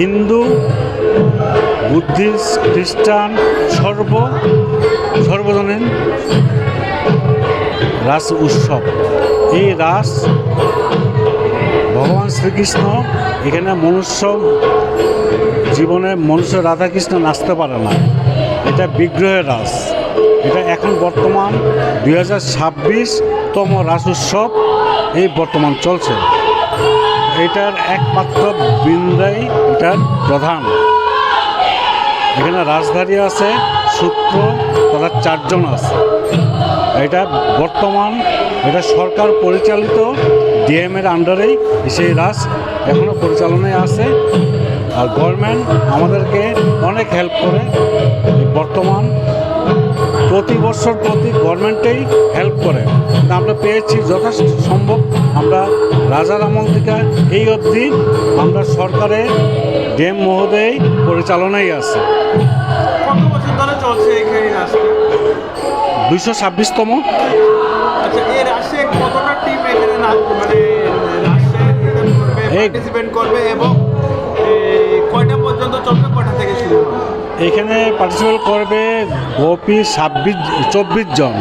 Hindu, Buddhist, খ্রিস্টান সর্বজনীন রাস উৎসব। এই রাস ভগবান শ্রীকৃষ্ণ এখানে মনুষ্য রাধাকৃষ্ণ নাচতে পারে না, এটা বিগ্রহের রাস। এটা এখন বর্তমান 2026তম রাস উৎসব এই বর্তমান চলছে। এটার একমাত্র বৃন্দাই এটার প্রধান। এখানে রাজধারী আছে, সূত্র তারা 4 জন আছে। এটা বর্তমান সরকার পরিচালিত ডিএমের আন্ডারেই সেই রাস এখনও পরিচালনায় আছে। আর গভর্নমেন্ট আমাদেরকে অনেক হেল্প করে। বর্তমান প্রতি গভর্নমেন্টেই হেল্প করে। আমরা পেয়েছি যথেষ্ট সম্ভব। আমরা রাজার আমল থেকে এই অবধি আমরা সরকারের ডিএম মহোদয় পরিচালনায় আছে। 226তম। এখানে পার্টিসিপেট করবে গোপী 24 জন,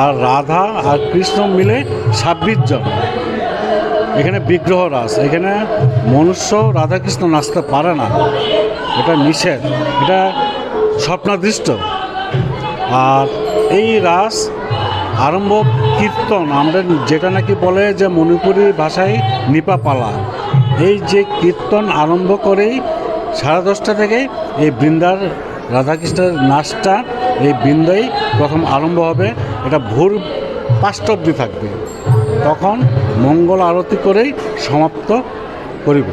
আর রাধা আর কৃষ্ণ মিলে 26 জন। এখানে বিগ্রহ রাস। এখানে মনুষ্য রাধাকৃষ্ণ নাচতে পারে না, এটা নিষেধ, এটা স্বপ্নাদৃষ্ট। আর এই রাস আরম্ভ কীর্তন, আমরা যেটা নাকি বলে যে মণিপুরি ভাষায় নিপা পালা, এই যে কীর্তন আরম্ভ করেই 10:30 থেকে এই বৃন্দার রাধাকৃষ্ণের নাচটা এই বৃন্দাই প্রথম আরম্ভ হবে। এটা ভোর 5টা অবধি থাকবে। তখন মঙ্গল আরতি করেই সমাপ্ত করিব।